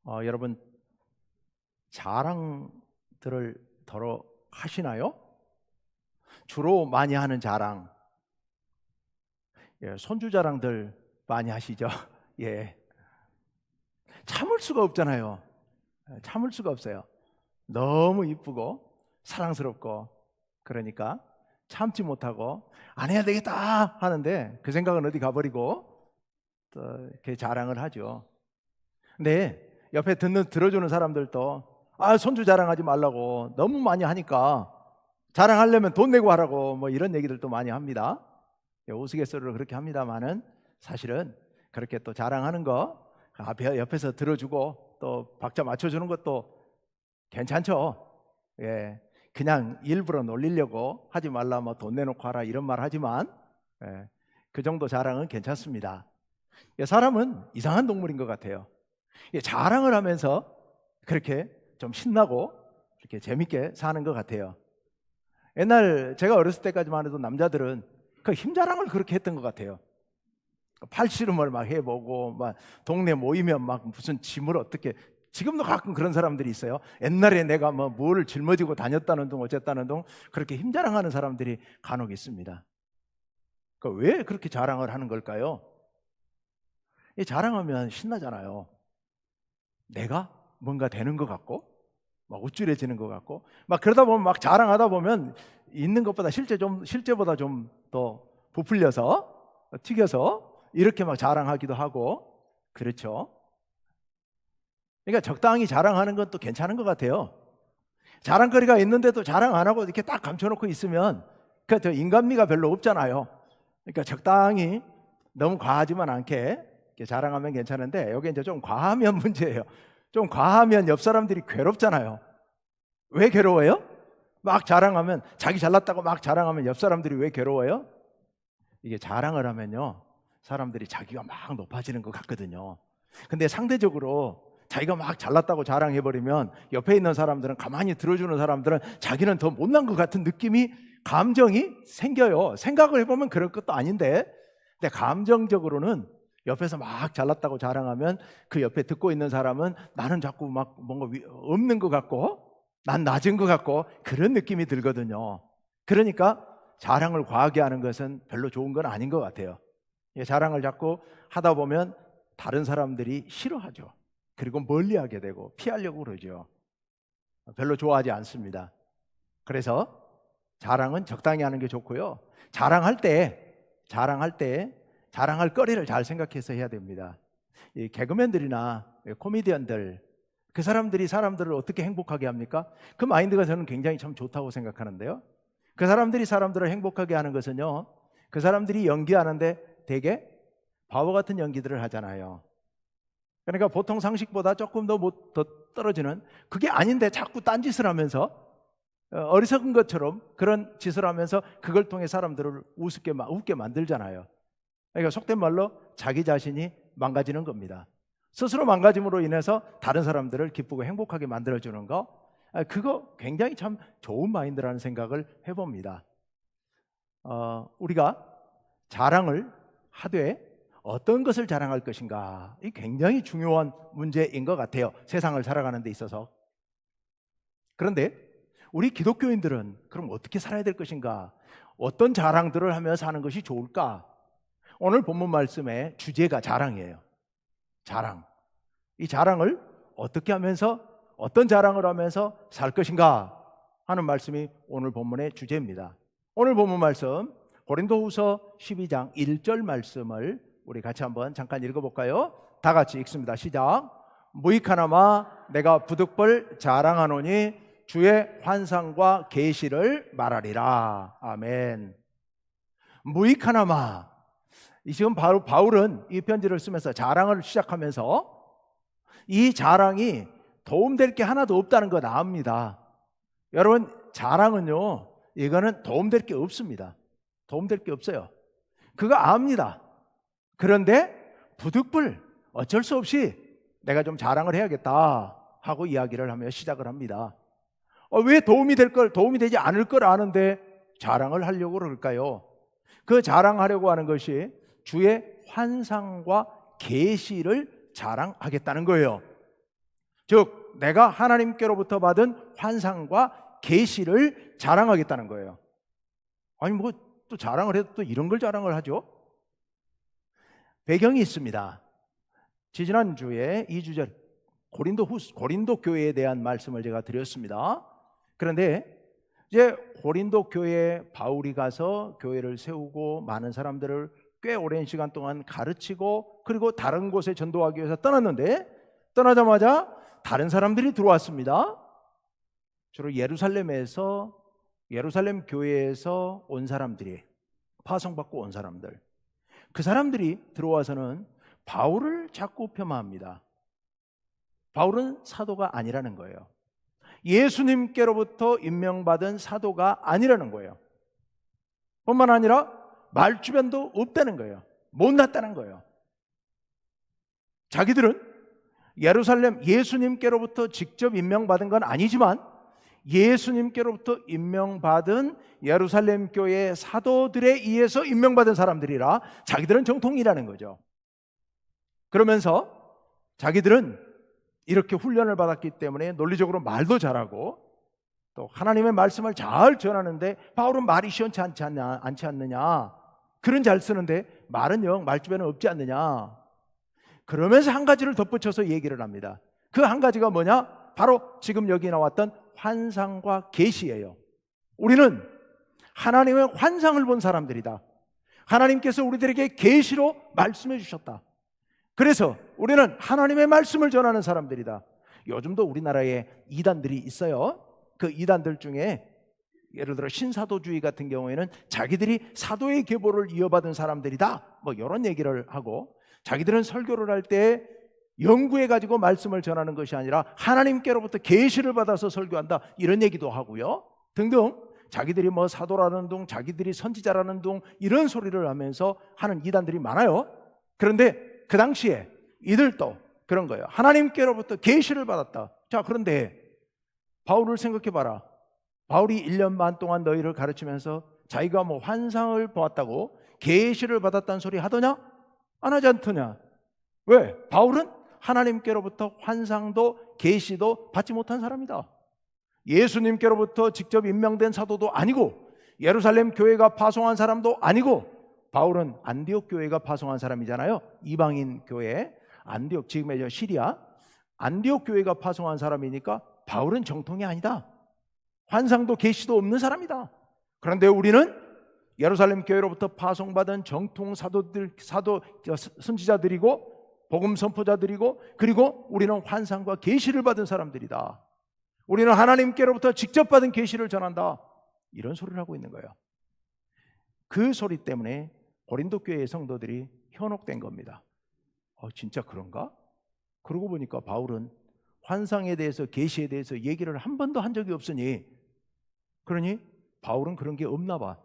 여러분 자랑들을 더러 하시나요? 주로 많이 하는 자랑, 손주 자랑들 많이 하시죠? 예, 참을 수가 없잖아요. 참을 수가 없어요. 너무 이쁘고 사랑스럽고 그러니까 참지 못하고 안 해야 되겠다 하는데 그 생각은 어디 가버리고 또 이렇게 자랑을 하죠. 근데 옆에 들어주는 사람들도 손주 자랑하지 말라고 너무 많이 하니까 자랑하려면 돈 내고 하라고 뭐 이런 얘기들도 많이 합니다. 우스갯소리로 그렇게 합니다만은 사실은 그렇게 또 자랑하는 거 앞에 옆에서 들어주고 또 박자 맞춰주는 것도 괜찮죠. 예, 그냥 일부러 놀리려고 하지 말라 뭐 돈 내놓고 하라 이런 말 하지만 그 정도 자랑은 괜찮습니다. 사람은 이상한 동물인 것 같아요. 자랑을 하면서 그렇게 좀 신나고 이렇게 재밌게 사는 것 같아요. 옛날 제가 어렸을 때까지만 해도 남자들은 그 힘자랑을 그렇게 했던 것 같아요. 팔씨름을 막 해보고 막 동네 모이면 막 무슨 짐을 어떻게, 지금도 가끔 그런 사람들이 있어요. 옛날에 내가 뭐 뭘 짊어지고 다녔다는 둥 어쨌다는 둥 그렇게 힘자랑하는 사람들이 간혹 있습니다. 왜 그렇게 자랑을 하는 걸까요? 자랑하면 신나잖아요. 내가 뭔가 되는 것 같고 막 우쭐해지는 것 같고 막 그러다 보면 막 자랑하다 보면 있는 것보다 실제보다 좀 더 부풀려서 튀겨서 이렇게 막 자랑하기도 하고 그렇죠. 그러니까 적당히 자랑하는 건 또 괜찮은 것 같아요. 자랑거리가 있는데도 자랑 안 하고 이렇게 딱 감춰놓고 있으면 그 인간미가 별로 없잖아요. 그러니까 적당히 너무 과하지만 않게 자랑하면 괜찮은데 여기 이제 좀 과하면 문제예요. 좀 과하면 옆 사람들이 괴롭잖아요. 왜 괴로워요? 막 자랑하면, 자기 잘났다고 막 자랑하면 옆 사람들이 왜 괴로워요? 이게 자랑을 하면요 사람들이 자기가 막 높아지는 것 같거든요. 근데 상대적으로 자기가 막 잘났다고 자랑해버리면 옆에 있는 사람들은, 가만히 들어주는 사람들은 자기는 더 못난 것 같은 느낌이, 감정이 생겨요. 생각을 해보면 그럴 것도 아닌데, 근데 감정적으로는 옆에서 막 잘났다고 자랑하면 그 옆에 듣고 있는 사람은 나는 자꾸 막 뭔가 없는 것 같고 난 낮은 것 같고 그런 느낌이 들거든요. 그러니까 자랑을 과하게 하는 것은 별로 좋은 건 아닌 것 같아요. 자랑을 자꾸 하다 보면 다른 사람들이 싫어하죠. 그리고 멀리하게 되고 피하려고 그러죠. 별로 좋아하지 않습니다. 그래서 자랑은 적당히 하는 게 좋고요. 자랑할 때 자랑할 거리를 잘 생각해서 해야 됩니다. 이 개그맨들이나 코미디언들, 그 사람들이 사람들을 어떻게 행복하게 합니까? 그 마인드가 저는 굉장히 참 좋다고 생각하는데요. 그 사람들이 사람들을 행복하게 하는 것은요, 그 사람들이 연기하는데 되게 바보 같은 연기들을 하잖아요. 그러니까 보통 상식보다 조금 더 떨어지는, 그게 아닌데 자꾸 딴짓을 하면서 어리석은 것처럼 그런 짓을 하면서 그걸 통해 사람들을 웃게 만들잖아요. 그러니까 속된 말로 자기 자신이 망가지는 겁니다. 스스로 망가짐으로 인해서 다른 사람들을 기쁘고 행복하게 만들어주는 거, 그거 굉장히 참 좋은 마인드라는 생각을 해봅니다. 우리가 자랑을 하되 어떤 것을 자랑할 것인가, 이 굉장히 중요한 문제인 것 같아요. 세상을 살아가는 데 있어서. 그런데 우리 기독교인들은 그럼 어떻게 살아야 될 것인가? 어떤 자랑들을 하며 사는 것이 좋을까? 오늘 본문 말씀의 주제가 자랑이에요. 자랑. 이 자랑을 어떻게 하면서, 어떤 자랑을 하면서 살 것인가 하는 말씀이 오늘 본문의 주제입니다. 오늘 본문 말씀 고린도후서 12장 1절 말씀을 우리 같이 한번 잠깐 읽어볼까요? 다 같이 읽습니다. 시작. 무익하나마 내가 부득불 자랑하노니 주의 환상과 계시를 말하리라. 아멘. 무익하나마, 지금 바울은 이 편지를 쓰면서 자랑을 시작하면서 이 자랑이 도움될 게 하나도 없다는 거 압니다. 여러분, 자랑은요, 이거는 도움될 게 없습니다. 도움될 게 없어요. 그거 압니다. 그런데 부득불 어쩔 수 없이 내가 좀 자랑을 해야겠다 하고 이야기를 하며 시작을 합니다. 왜 도움이 되지 않을 걸 아는데 자랑을 하려고 그럴까요? 그 자랑하려고 하는 것이 주의 환상과 계시를 자랑하겠다는 거예요. 즉 내가 하나님께로부터 받은 환상과 계시를 자랑하겠다는 거예요. 아니 뭐 또 자랑을 해도 또 이런 걸 자랑을 하죠? 배경이 있습니다. 지지난주에 2주절 고린도 교회에 대한 말씀을 제가 드렸습니다. 그런데 이제 고린도 교회에 바울이 가서 교회를 세우고 많은 사람들을 꽤 오랜 시간 동안 가르치고 그리고 다른 곳에 전도하기 위해서 떠났는데, 떠나자마자 다른 사람들이 들어왔습니다. 주로 예루살렘 교회에서 온 사람들이, 파송받고 온 사람들, 그 사람들이 들어와서는 바울을 자꾸 폄하합니다. 바울은 사도가 아니라는 거예요. 예수님께로부터 임명받은 사도가 아니라는 거예요. 뿐만 아니라 말주변도 없다는 거예요. 못났다는 거예요. 자기들은 예수님께로부터 직접 임명받은 건 아니지만 예수님께로부터 임명받은 예루살렘 교회 사도들에 의해서 임명받은 사람들이라 자기들은 정통이라는 거죠. 그러면서 자기들은 이렇게 훈련을 받았기 때문에 논리적으로 말도 잘하고 또 하나님의 말씀을 잘 전하는데 바울은 말이 시원치 않지 않느냐, 글은 잘 쓰는데 말은 영 말주변은 없지 않느냐, 그러면서 한 가지를 덧붙여서 얘기를 합니다. 그 한 가지가 뭐냐? 바로 지금 여기 나왔던 환상과 계시예요. 우리는 하나님의 환상을 본 사람들이다. 하나님께서 우리들에게 계시로 말씀해 주셨다. 그래서 우리는 하나님의 말씀을 전하는 사람들이다. 요즘도 우리나라에 이단들이 있어요. 그 이단들 중에 예를 들어 신사도주의 같은 경우에는 자기들이 사도의 계보를 이어받은 사람들이다, 뭐 이런 얘기를 하고, 자기들은 설교를 할 때 연구해가지고 말씀을 전하는 것이 아니라 하나님께로부터 계시를 받아서 설교한다, 이런 얘기도 하고요. 등등 자기들이 뭐 사도라는 둥, 자기들이 선지자라는 둥, 이런 소리를 하면서 하는 이단들이 많아요. 그런데 그 당시에 이들도 그런 거예요. 하나님께로부터 계시를 받았다. 자, 그런데 바울을 생각해봐라. 바울이 1년 반 동안 너희를 가르치면서 자기가 뭐 환상을 보았다고 계시를 받았다는 소리 하더냐? 안 하지 않더냐? 왜? 바울은 하나님께로부터 환상도 계시도 받지 못한 사람이다. 예수님께로부터 직접 임명된 사도도 아니고 예루살렘 교회가 파송한 사람도 아니고, 바울은 안디옥 교회가 파송한 사람이잖아요. 이방인 교회, 안디옥, 지금의 시리아 안디옥 교회가 파송한 사람이니까 바울은 정통이 아니다. 환상도 계시도 없는 사람이다. 그런데 우리는 예루살렘 교회로부터 파송받은 정통 사도들, 선지자들이고 복음 선포자들이고, 그리고 우리는 환상과 계시를 받은 사람들이다. 우리는 하나님께로부터 직접 받은 계시를 전한다. 이런 소리를 하고 있는 거예요. 그 소리 때문에 고린도 교회의 성도들이 현혹된 겁니다. 진짜 그런가? 그러고 보니까 바울은 환상에 대해서, 계시에 대해서 얘기를 한 번도 한 적이 없으니, 그러니 바울은 그런 게 없나 봐.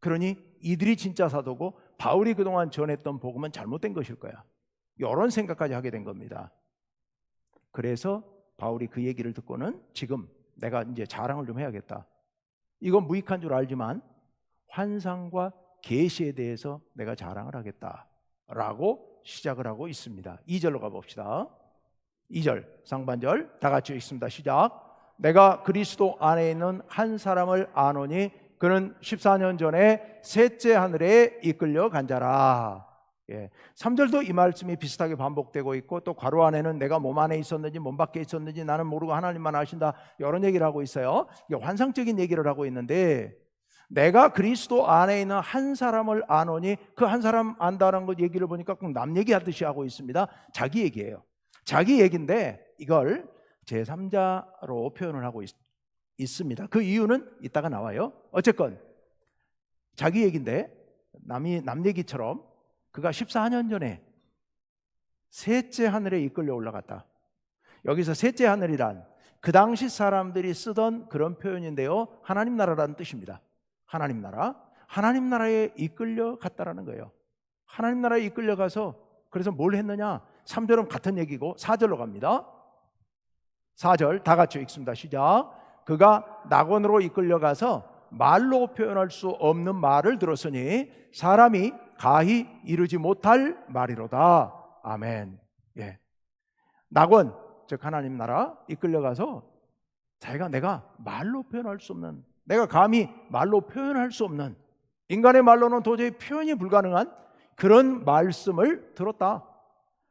그러니 이들이 진짜 사도고 바울이 그동안 전했던 복음은 잘못된 것일 거야, 이런 생각까지 하게 된 겁니다. 그래서 바울이 그 얘기를 듣고는 지금 내가 이제 자랑을 좀 해야겠다. 이건 무익한 줄 알지만 환상과 계시에 대해서 내가 자랑을 하겠다라고 시작을 하고 있습니다. 2절로 가봅시다. 2절 상반절 다 같이 읽습니다. 시작. 내가 그리스도 안에 있는 한 사람을 아노니 그는 14년 전에 셋째 하늘에 이끌려 간 자라. 3절도 이 말씀이 비슷하게 반복되고 있고, 또 괄호 안에는 내가 몸 안에 있었는지 몸 밖에 있었는지 나는 모르고 하나님만 아신다, 이런 얘기를 하고 있어요. 환상적인 얘기를 하고 있는데, 내가 그리스도 안에 있는 한 사람을 아노니, 그 한 사람 안다는 것 얘기를 보니까 꼭 남 얘기하듯이 하고 있습니다. 자기 얘기예요. 자기 얘기인데 이걸 제3자로 표현을 하고 있습니다. 그 이유는 이따가 나와요. 어쨌건 자기 얘기인데 남 얘기처럼 그가 14년 전에 셋째 하늘에 이끌려 올라갔다. 여기서 셋째 하늘이란 그 당시 사람들이 쓰던 그런 표현인데요, 하나님 나라라는 뜻입니다. 하나님 나라, 하나님 나라에 이끌려 갔다라는 거예요. 하나님 나라에 이끌려 가서 그래서 뭘 했느냐? 3절은 같은 얘기고 4절로 갑니다. 4절 다 같이 읽습니다. 시작. 그가 낙원으로 이끌려 가서 말로 표현할 수 없는 말을 들었으니 사람이 가히 이르지 못할 말이로다. 아멘. 낙원, 즉 하나님 나라 이끌려가서 자기가 내가 말로 표현할 수 없는, 내가 감히 말로 표현할 수 없는, 인간의 말로는 도저히 표현이 불가능한 그런 말씀을 들었다.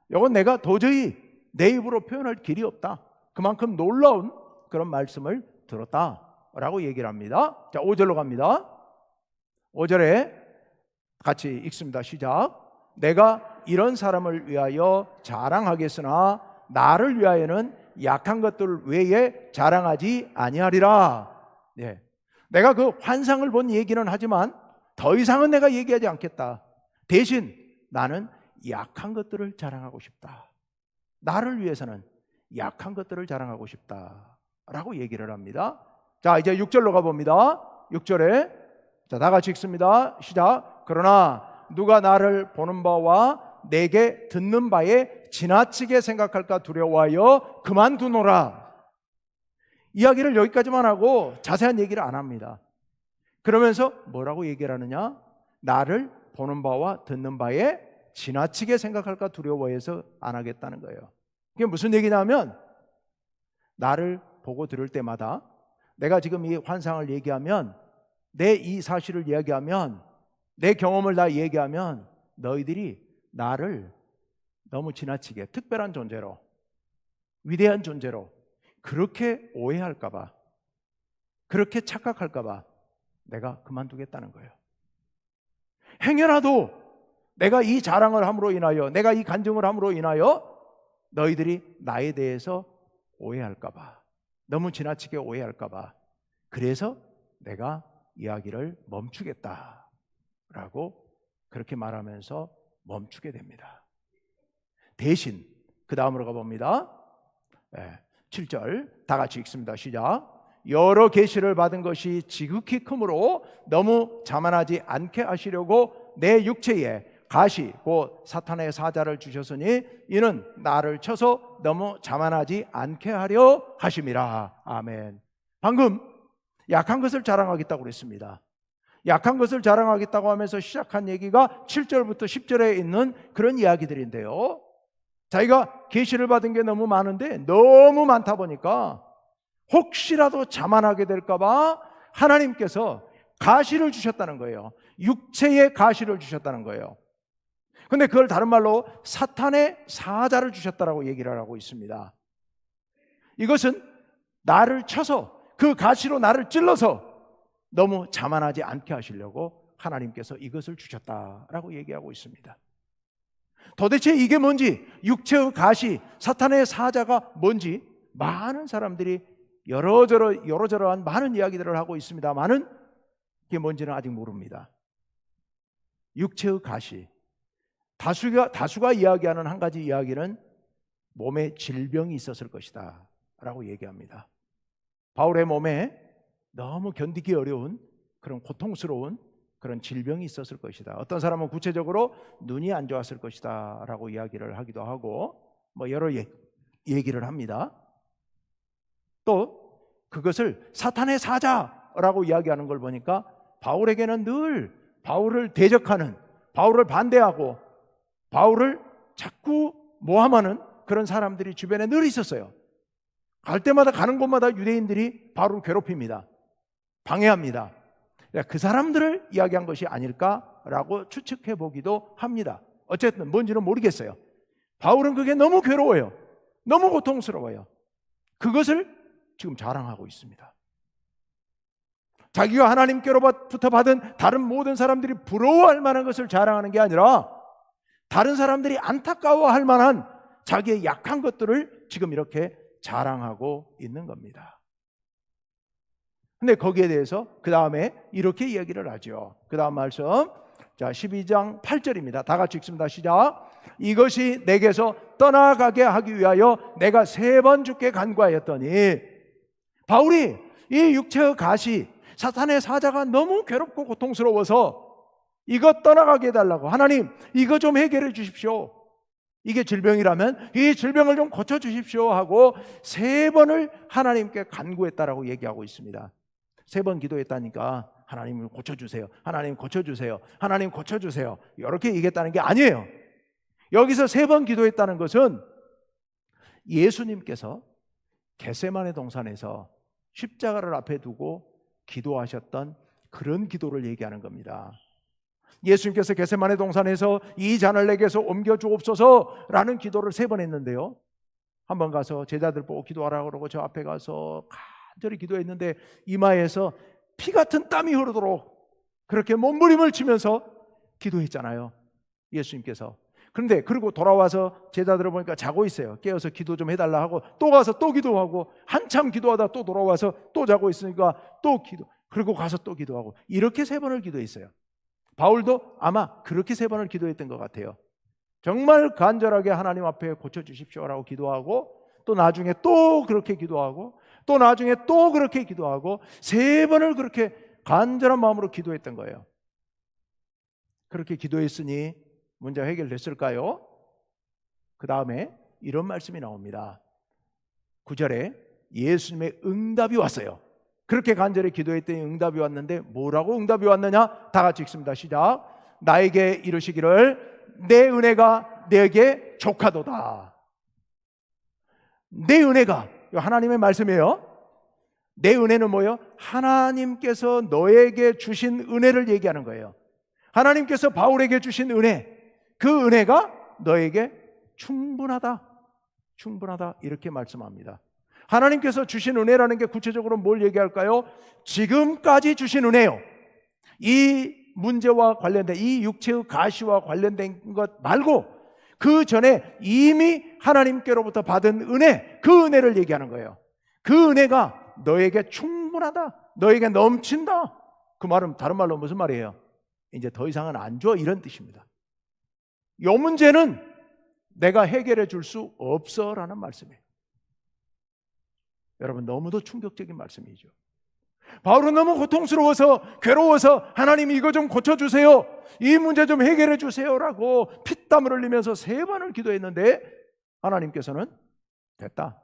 이건 내가 도저히 내 입으로 표현할 길이 없다. 그만큼 놀라운 그런 말씀을 들었다라고 얘기를 합니다. 자, 5절로 갑니다. 5절에 같이 읽습니다. 시작. 내가 이런 사람을 위하여 자랑하겠으나 나를 위하여는 약한 것들 외에 자랑하지 아니하리라. 예. 내가 그 환상을 본 얘기는 하지만 더 이상은 내가 얘기하지 않겠다. 대신 나는 약한 것들을 자랑하고 싶다. 나를 위해서는 약한 것들을 자랑하고 싶다라고 얘기를 합니다. 자, 이제 6절로 가봅니다. 6절에 자, 다 같이 읽습니다. 시작. 그러나 누가 나를 보는 바와 내게 듣는 바에 지나치게 생각할까 두려워하여 그만두노라. 이야기를 여기까지만 하고 자세한 얘기를 안 합니다. 그러면서 뭐라고 얘기를 하느냐? 나를 보는 바와 듣는 바에 지나치게 생각할까 두려워해서 안 하겠다는 거예요. 그게 무슨 얘기냐면, 나를 보고 들을 때마다 내가 지금 이 환상을 얘기하면, 내 이 사실을 이야기하면, 내 경험을 다 얘기하면 너희들이 나를 너무 지나치게 특별한 존재로, 위대한 존재로 그렇게 오해할까 봐, 그렇게 착각할까 봐 내가 그만두겠다는 거예요. 행여라도 내가 이 자랑을 함으로 인하여, 내가 이 간증을 함으로 인하여 너희들이 나에 대해서 오해할까 봐, 너무 지나치게 오해할까 봐, 그래서 내가 이야기를 멈추겠다라고 그렇게 말하면서 멈추게 됩니다. 대신 그 다음으로 가봅니다. 7절 다 같이 읽습니다. 시작. 여러 계시를 받은 것이 지극히 크므로 너무 자만하지 않게 하시려고 내 육체에 가시 곧 사탄의 사자를 주셨으니 이는 나를 쳐서 너무 자만하지 않게 하려 하심이라. 아멘. 방금 약한 것을 자랑하겠다고 그랬습니다. 약한 것을 자랑하겠다고 하면서 시작한 얘기가 7절부터 10절에 있는 그런 이야기들인데요, 자기가 계시를 받은 게 너무 많은데, 너무 많다 보니까 혹시라도 자만하게 될까 봐 하나님께서 가시를 주셨다는 거예요. 육체의 가시를 주셨다는 거예요. 근데 그걸 다른 말로 사탄의 사자를 주셨다라고 얘기를 하고 있습니다. 이것은 나를 쳐서, 그 가시로 나를 찔러서 너무 자만하지 않게 하시려고 하나님께서 이것을 주셨다라고 얘기하고 있습니다. 도대체 이게 뭔지, 육체의 가시, 사탄의 사자가 뭔지 많은 사람들이 여러저러한 많은 이야기들을 하고 있습니다만은 이게 뭔지는 아직 모릅니다. 육체의 가시, 다수가 이야기하는 한 가지 이야기는 몸에 질병이 있었을 것이다 라고 얘기합니다. 바울의 몸에 너무 견디기 어려운 그런 고통스러운 그런 질병이 있었을 것이다. 어떤 사람은 구체적으로 눈이 안 좋았을 것이다 라고 이야기를 하기도 하고, 여러 얘기를 합니다. 또 그것을 사탄의 사자라고 이야기하는 걸 보니까 바울에게는 늘 바울을 대적하는, 바울을 반대하고 바울을 자꾸 모함하는 그런 사람들이 주변에 늘 있었어요. 갈 때마다 가는 곳마다 유대인들이 바울을 괴롭힙니다. 방해합니다. 그 사람들을 이야기한 것이 아닐까라고 추측해 보기도 합니다. 어쨌든 뭔지는 모르겠어요. 바울은 그게 너무 괴로워요. 너무 고통스러워요. 그것을 지금 자랑하고 있습니다. 자기가 하나님께로부터 받은 다른 모든 사람들이 부러워할 만한 것을 자랑하는 게 아니라 다른 사람들이 안타까워할 만한 자기의 약한 것들을 지금 이렇게 자랑하고 있는 겁니다. 근데 거기에 대해서 그 다음에 이렇게 이야기를 하죠. 그 다음 말씀, 자 12장 8절입니다. 다 같이 읽습니다. 시작. 이것이 내게서 떠나가게 하기 위하여 내가 3번 주께 간구하였더니, 바울이 이 육체의 가시, 사탄의 사자가 너무 괴롭고 고통스러워서 이것 떠나가게 해달라고, 하나님 이거 좀 해결해 주십시오, 이게 질병이라면 이 질병을 좀 고쳐주십시오 하고 3번을 하나님께 간구했다라고 얘기하고 있습니다. 3번 기도했다니까 하나님을 고쳐주세요, 하나님 고쳐주세요, 하나님 고쳐주세요 이렇게 얘기했다는 게 아니에요. 여기서 3번 기도했다는 것은 예수님께서 겟세마네 동산에서 십자가를 앞에 두고 기도하셨던 그런 기도를 얘기하는 겁니다. 예수님께서 겟세마네 동산에서 이 잔을 내게서 옮겨 주옵소서라는 기도를 3번 했는데요. 한번 가서 제자들 보고 기도하라고 그러고 저 앞에 가서 간절히 기도했는데 이마에서 피 같은 땀이 흐르도록 그렇게 몸부림을 치면서 기도했잖아요, 예수님께서. 그런데 그리고 돌아와서 제자들을 보니까 자고 있어요. 깨어서 기도 좀 해달라 하고 또 가서 또 기도하고 한참 기도하다 또 돌아와서 또 자고 있으니까 또 기도, 그리고 가서 또 기도하고, 이렇게 3번을 기도했어요. 바울도 아마 그렇게 3번을 기도했던 것 같아요. 정말 간절하게 하나님 앞에 고쳐주십시오라고 기도하고 또 나중에 또 그렇게 기도하고 또 나중에 또 그렇게 기도하고 3번을 그렇게 간절한 마음으로 기도했던 거예요. 그렇게 기도했으니 문제가 해결됐을까요? 그 다음에 이런 말씀이 나옵니다. 9절에 예수님의 응답이 왔어요. 그렇게 간절히 기도했더니 응답이 왔는데 뭐라고 응답이 왔느냐? 다 같이 읽습니다. 시작. 나에게 이르시기를 내 은혜가 내게 족하도다. 내 은혜가, 하나님의 말씀이에요. 내 은혜는 뭐예요? 하나님께서 너에게 주신 은혜를 얘기하는 거예요. 하나님께서 바울에게 주신 은혜, 그 은혜가 너에게 충분하다, 충분하다, 이렇게 말씀합니다. 하나님께서 주신 은혜라는 게 구체적으로 뭘 얘기할까요? 지금까지 주신 은혜요. 이 문제와 관련된, 이 육체의 가시와 관련된 것 말고 그 전에 이미 하나님께로부터 받은 은혜, 그 은혜를 얘기하는 거예요. 그 은혜가 너에게 충분하다, 너에게 넘친다. 그 말은 다른 말로 무슨 말이에요? 이제 더 이상은 안 줘, 이런 뜻입니다. 이 문제는 내가 해결해 줄 수 없어 라는 말씀이에요. 여러분, 너무도 충격적인 말씀이죠. 바울은 너무 고통스러워서 괴로워서 하나님 이거 좀 고쳐주세요, 이 문제 좀 해결해 주세요라고 피땀을 흘리면서 3번을 기도했는데 하나님께서는 됐다,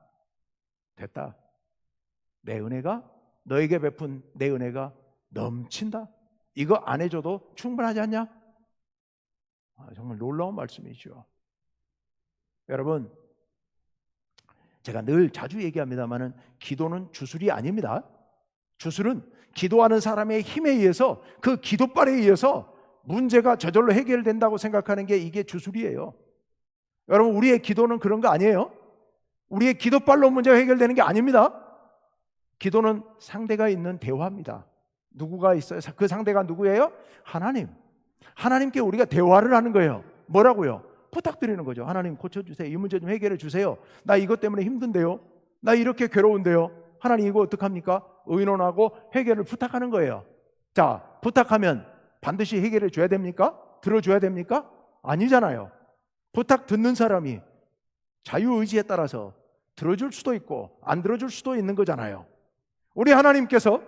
됐다, 내 은혜가, 너에게 베푼 내 은혜가 넘친다, 이거 안 해줘도 충분하지 않냐? 정말 놀라운 말씀이죠. 여러분, 제가 늘 자주 얘기합니다마는 기도는 주술이 아닙니다. 주술은 기도하는 사람의 힘에 의해서, 그 기도발에 의해서 문제가 저절로 해결된다고 생각하는 게 이게 주술이에요. 여러분, 우리의 기도는 그런 거 아니에요. 우리의 기도발로 문제가 해결되는 게 아닙니다. 기도는 상대가 있는 대화입니다. 누구가 있어요? 그 상대가 누구예요? 하나님. 하나님께 우리가 대화를 하는 거예요. 뭐라고요? 부탁드리는 거죠. 하나님 고쳐주세요, 이 문제 좀 해결해 주세요, 나 이것 때문에 힘든데요, 나 이렇게 괴로운데요, 하나님 이거 어떡합니까? 의논하고 해결을 부탁하는 거예요. 자, 부탁하면 반드시 해결해 줘야 됩니까? 들어줘야 됩니까? 아니잖아요. 부탁 듣는 사람이 자유의지에 따라서 들어줄 수도 있고 안 들어줄 수도 있는 거잖아요. 우리 하나님께서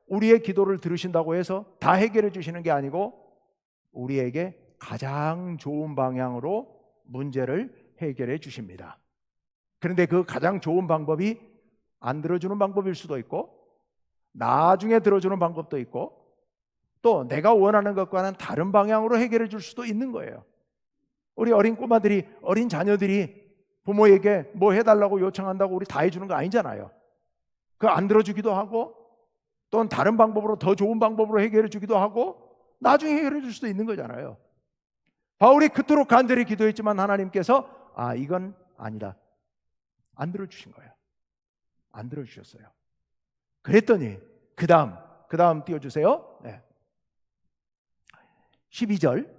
우리의 기도를 들으신다고 해서 다 해결해 주시는 게 아니고 우리에게 가장 좋은 방향으로 문제를 해결해 주십니다. 그런데 그 가장 좋은 방법이 안 들어주는 방법일 수도 있고 나중에 들어주는 방법도 있고 또 내가 원하는 것과는 다른 방향으로 해결해 줄 수도 있는 거예요. 우리 어린 꼬마들이, 어린 자녀들이 부모에게 뭐 해달라고 요청한다고 우리 다 해주는 거 아니잖아요. 그거 안 들어주기도 하고 또는 다른 방법으로, 더 좋은 방법으로 해결해 주기도 하고 나중에 해결해 줄 수도 있는 거잖아요. 바울이 그토록 간절히 기도했지만 하나님께서 이건 아니다, 안 들어주신 거예요. 안 들어주셨어요. 그랬더니 그 다음 띄워주세요. 네. 12절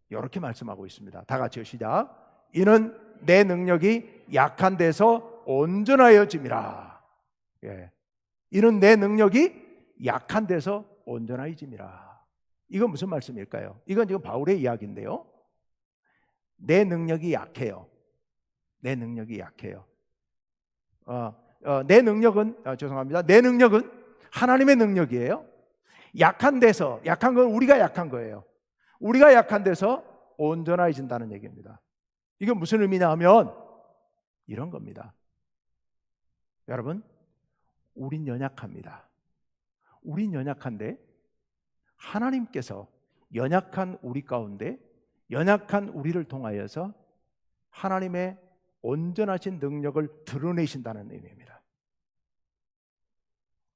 이렇게 말씀하고 있습니다. 다 같이요, 시작. 이는 내 능력이 약한 데서 온전하여짐이라. 예. 이는 내 능력이 약한 데서 온전하여짐이라. 이건 무슨 말씀일까요? 이건 지금 바울의 이야기인데요. 내 능력이 약해요. 내 능력이 약해요. 내 능력은 죄송합니다. 내 능력은 하나님의 능력이에요. 약한 데서, 약한 건 우리가 약한 거예요. 우리가 약한 데서 온전해진다는 얘기입니다. 이게 무슨 의미냐 하면 이런 겁니다. 여러분, 우린 연약합니다. 우린 연약한데 하나님께서 연약한 우리 가운데, 연약한 우리를 통하여서 하나님의 온전하신 능력을 드러내신다는 의미입니다.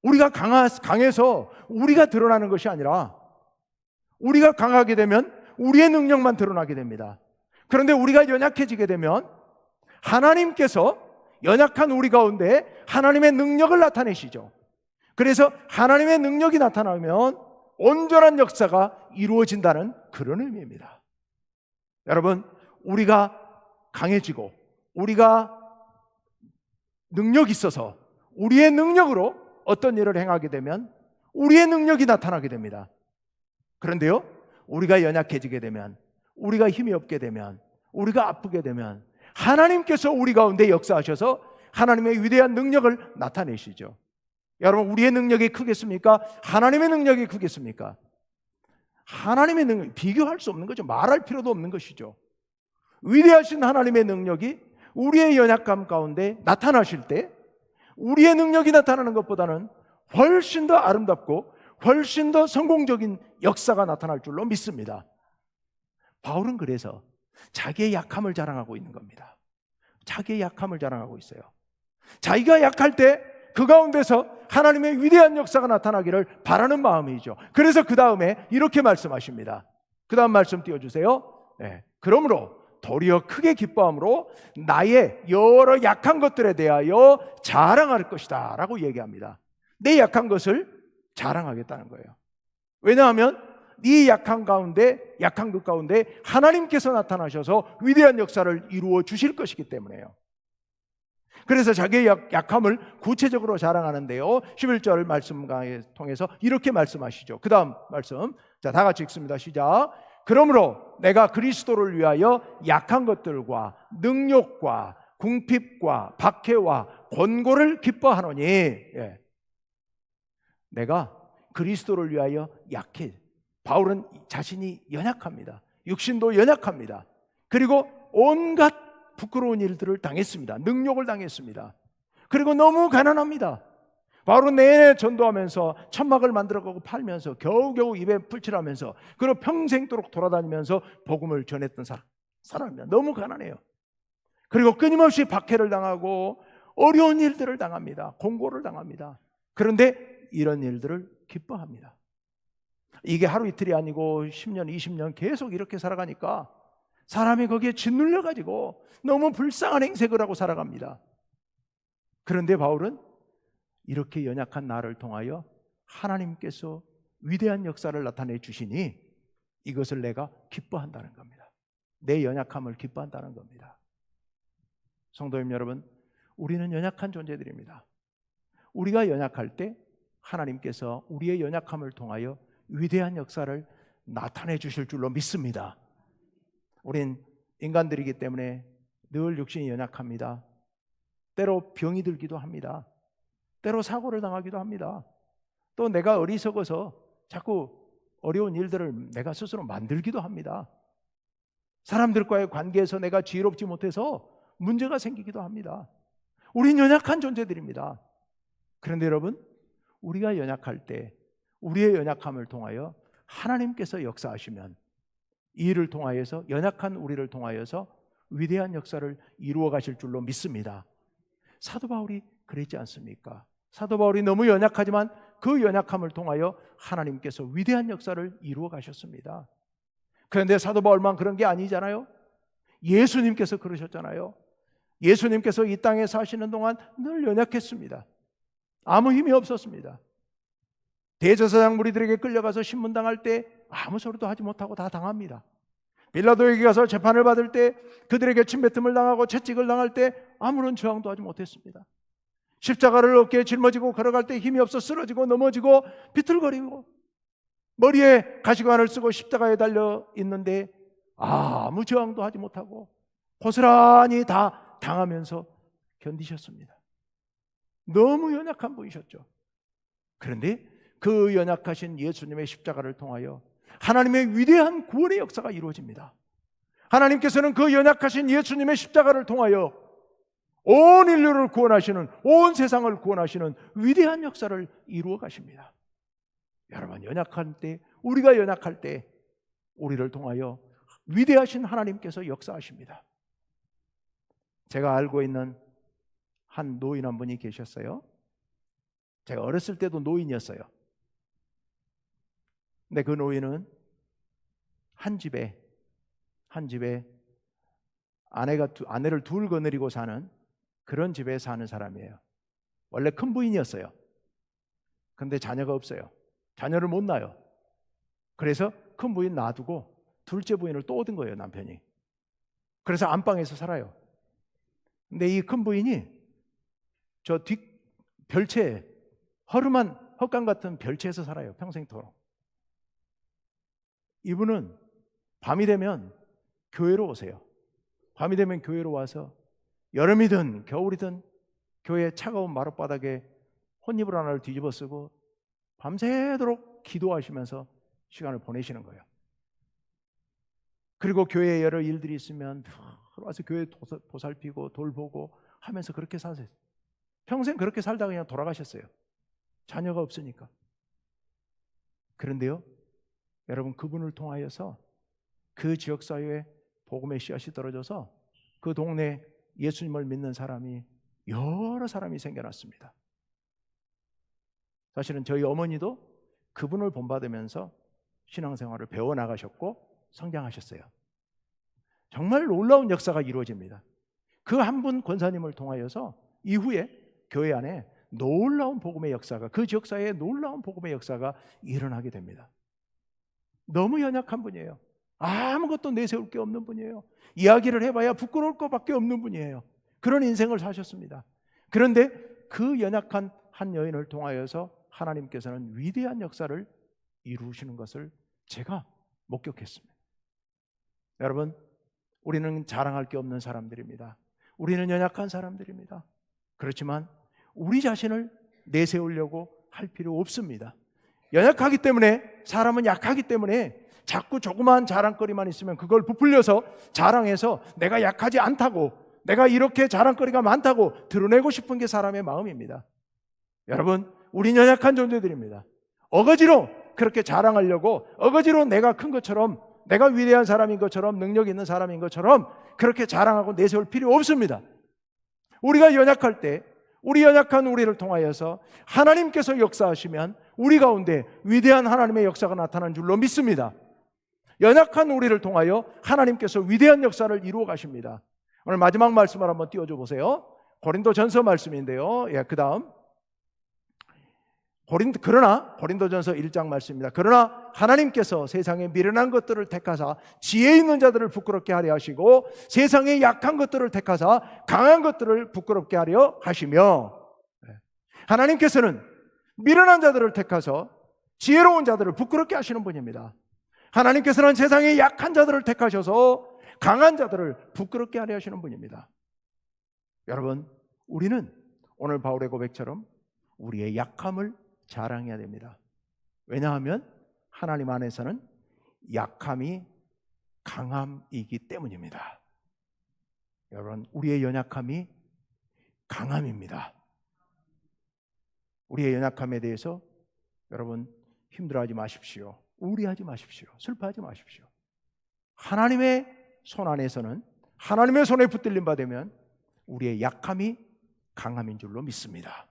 우리가 강해서 우리가 드러나는 것이 아니라 우리가 강하게 되면 우리의 능력만 드러나게 됩니다. 그런데 우리가 연약해지게 되면 하나님께서 연약한 우리 가운데 하나님의 능력을 나타내시죠. 그래서 하나님의 능력이 나타나면 온전한 역사가 이루어진다는 그런 의미입니다. 여러분, 우리가 강해지고 우리가 능력이 있어서 우리의 능력으로 어떤 일을 행하게 되면 우리의 능력이 나타나게 됩니다. 그런데요, 우리가 연약해지게 되면, 우리가 힘이 없게 되면, 우리가 아프게 되면 하나님께서 우리 가운데 역사하셔서 하나님의 위대한 능력을 나타내시죠. 여러분, 우리의 능력이 크겠습니까? 하나님의 능력이 크겠습니까? 하나님의 능력, 비교할 수 없는 거죠. 말할 필요도 없는 것이죠. 위대하신 하나님의 능력이 우리의 연약감 가운데 나타나실 때 우리의 능력이 나타나는 것보다는 훨씬 더 아름답고 훨씬 더 성공적인 역사가 나타날 줄로 믿습니다. 바울은 그래서 자기의 약함을 자랑하고 있는 겁니다. 자기의 약함을 자랑하고 있어요. 자기가 약할 때 그 가운데서 하나님의 위대한 역사가 나타나기를 바라는 마음이죠. 그래서 그 다음에 이렇게 말씀하십니다. 그 다음 말씀 띄워주세요. 그러므로 도리어 크게 기뻐함으로 나의 여러 약한 것들에 대하여 자랑할 것이다 라고 얘기합니다. 내 약한 것을 자랑하겠다는 거예요. 왜냐하면 네 약한 것 가운데 하나님께서 나타나셔서 위대한 역사를 이루어 주실 것이기 때문에요. 그래서 자기의 약함을 구체적으로 자랑하는데요, 11절 말씀 통해서 이렇게 말씀하시죠. 그 다음 말씀, 자, 다 같이 읽습니다. 시작. 그러므로 내가 그리스도를 위하여 약한 것들과 능욕과 궁핍과 박해와 권고를 기뻐하노니, 내가 그리스도를 위하여 약해. 바울은 자신이 연약합니다. 육신도 연약합니다. 그리고 온갖 부끄러운 일들을 당했습니다. 능욕을 당했습니다. 그리고 너무 가난합니다. 바울은 내내 전도하면서 천막을 만들어가고 팔면서 겨우겨우 입에 풀칠하면서 그리고 평생도록 돌아다니면서 복음을 전했던 사람입니다. 너무 가난해요. 그리고 끊임없이 박해를 당하고 어려운 일들을 당합니다. 공고를 당합니다. 그런데 이런 일들을 기뻐합니다. 이게 하루 이틀이 아니고 10년, 20년 계속 이렇게 살아가니까 사람이 거기에 짓눌려가지고 너무 불쌍한 행색을 하고 살아갑니다. 그런데 바울은 이렇게 연약한 나를 통하여 하나님께서 위대한 역사를 나타내 주시니 이것을 내가 기뻐한다는 겁니다. 내 연약함을 기뻐한다는 겁니다. 성도님 여러분, 우리는 연약한 존재들입니다. 우리가 연약할 때 하나님께서 우리의 연약함을 통하여 위대한 역사를 나타내 주실 줄로 믿습니다. 우린 인간들이기 때문에 늘 육신이 연약합니다. 때로 병이 들기도 합니다. 때로 사고를 당하기도 합니다. 또 내가 어리석어서 자꾸 어려운 일들을 내가 스스로 만들기도 합니다. 사람들과의 관계에서 내가 지혜롭지 못해서 문제가 생기기도 합니다. 우린 연약한 존재들입니다. 그런데 여러분, 우리가 연약할 때 우리의 연약함을 통하여 하나님께서 역사하시면 이 일을 통하여서, 연약한 우리를 통하여서 위대한 역사를 이루어 가실 줄로 믿습니다. 사도 바울이 그랬지 않습니까? 사도 바울이 너무 연약하지만 그 연약함을 통하여 하나님께서 위대한 역사를 이루어 가셨습니다. 그런데 사도 바울만 그런 게 아니잖아요. 예수님께서 그러셨잖아요. 예수님께서 이 땅에 사시는 동안 늘 연약했습니다. 아무 힘이 없었습니다. 대제사장 무리들에게 끌려가서 신문당할 때 아무 소리도 하지 못하고 다 당합니다. 빌라도에게 가서 재판을 받을 때 그들에게 침뱉음을 당하고 채찍을 당할 때 아무런 저항도 하지 못했습니다. 십자가를 어깨에 짊어지고 걸어갈 때 힘이 없어 쓰러지고 넘어지고 비틀거리고 머리에 가시관을 쓰고 십자가에 달려 있는데 아무 저항도 하지 못하고 고스란히 다 당하면서 견디셨습니다. 너무 연약한 분이셨죠. 그런데 그 연약하신 예수님의 십자가를 통하여 하나님의 위대한 구원의 역사가 이루어집니다. 하나님께서는 그 연약하신 예수님의 십자가를 통하여 온 인류를 구원하시는, 온 세상을 구원하시는 위대한 역사를 이루어 가십니다. 여러분, 연약할 때, 우리가 연약할 때 우리를 통하여 위대하신 하나님께서 역사하십니다. 제가 알고 있는 한 노인 한 분이 계셨어요. 제가 어렸을 때도 노인이었어요. 근데 그 노인은 한 집에 아내를 둘 거느리고 사는 그런 집에 사는 사람이에요. 원래 큰 부인이었어요. 근데 자녀가 없어요. 자녀를 못 낳아요. 그래서 큰 부인 놔두고 둘째 부인을 또 얻은 거예요, 남편이. 그래서 안방에서 살아요. 근데 이 큰 부인이 저 뒷 별채에, 허름한 헛간 같은 별채에서 살아요, 평생토록. 이분은 밤이 되면 교회로 오세요. 밤이 되면 교회로 와서 여름이든 겨울이든 교회 차가운 마룻바닥에 혼이불 하나를 뒤집어 쓰고 밤새도록 기도하시면서 시간을 보내시는 거예요. 그리고 교회에 여러 일들이 있으면 와서 교회 보살피고 돌보고 하면서 그렇게 사세요. 평생 그렇게 살다가 그냥 돌아가셨어요. 자녀가 없으니까. 그런데요, 여러분, 그분을 통하여서 그 지역사회에 복음의 씨앗이 떨어져서 그 동네 예수님을 믿는 사람이 여러 사람이 생겨났습니다. 사실은 저희 어머니도 그분을 본받으면서 신앙생활을 배워나가셨고 성장하셨어요. 정말 놀라운 역사가 이루어집니다. 그 한 분 권사님을 통하여서 이후에 교회 안에 놀라운 복음의 역사가, 그 지역사회에 놀라운 복음의 역사가 일어나게 됩니다. 너무 연약한 분이에요. 아무것도 내세울 게 없는 분이에요. 이야기를 해봐야 부끄러울 것밖에 없는 분이에요. 그런 인생을 사셨습니다. 그런데 그 연약한 한 여인을 통하여서 하나님께서는 위대한 역사를 이루시는 것을 제가 목격했습니다. 여러분, 우리는 자랑할 게 없는 사람들입니다. 우리는 연약한 사람들입니다. 그렇지만 우리 자신을 내세우려고 할 필요 없습니다. 연약하기 때문에, 사람은 약하기 때문에 자꾸 조그마한 자랑거리만 있으면 그걸 부풀려서 자랑해서 내가 약하지 않다고, 내가 이렇게 자랑거리가 많다고 드러내고 싶은 게 사람의 마음입니다. 여러분, 우린 연약한 존재들입니다. 어거지로 그렇게 자랑하려고, 어거지로 내가 큰 것처럼, 내가 위대한 사람인 것처럼, 능력 있는 사람인 것처럼 그렇게 자랑하고 내세울 필요 없습니다. 우리가 연약할 때, 우리 연약한 우리를 통하여서 하나님께서 역사하시면 우리 가운데 위대한 하나님의 역사가 나타난 줄로 믿습니다. 연약한 우리를 통하여 하나님께서 위대한 역사를 이루어 가십니다. 오늘 마지막 말씀을 한번 띄워줘 보세요. 고린도전서 말씀인데요. 그 다음 고린도전서 1장 말씀입니다. 그러나 하나님께서 세상에 미련한 것들을 택하사 지혜 있는 자들을 부끄럽게 하려 하시고 세상에 약한 것들을 택하사 강한 것들을 부끄럽게 하려 하시며, 하나님께서는 미련한 자들을 택하서 지혜로운 자들을 부끄럽게 하시는 분입니다. 하나님께서는 세상에 약한 자들을 택하셔서 강한 자들을 부끄럽게 하려 하시는 분입니다. 여러분, 우리는 오늘 바울의 고백처럼 우리의 약함을 자랑해야 됩니다. 왜냐하면 하나님 안에서는 약함이 강함이기 때문입니다. 여러분, 우리의 연약함이 강함입니다. 우리의 연약함에 대해서 여러분 힘들어하지 마십시오. 우울해하지 마십시오. 슬퍼하지 마십시오. 하나님의 손 안에서는, 하나님의 손에 붙들림 받으면 우리의 약함이 강함인 줄로 믿습니다.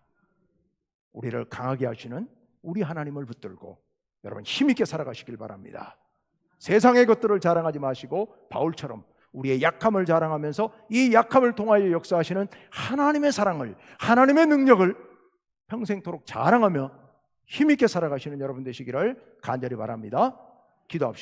우리를 강하게 하시는 우리 하나님을 붙들고 여러분 힘있게 살아가시길 바랍니다. 세상의 것들을 자랑하지 마시고 바울처럼 우리의 약함을 자랑하면서 이 약함을 통하여 역사하시는 하나님의 사랑을, 하나님의 능력을 평생토록 자랑하며 힘있게 살아가시는 여러분 되시기를 간절히 바랍니다. 기도합시다.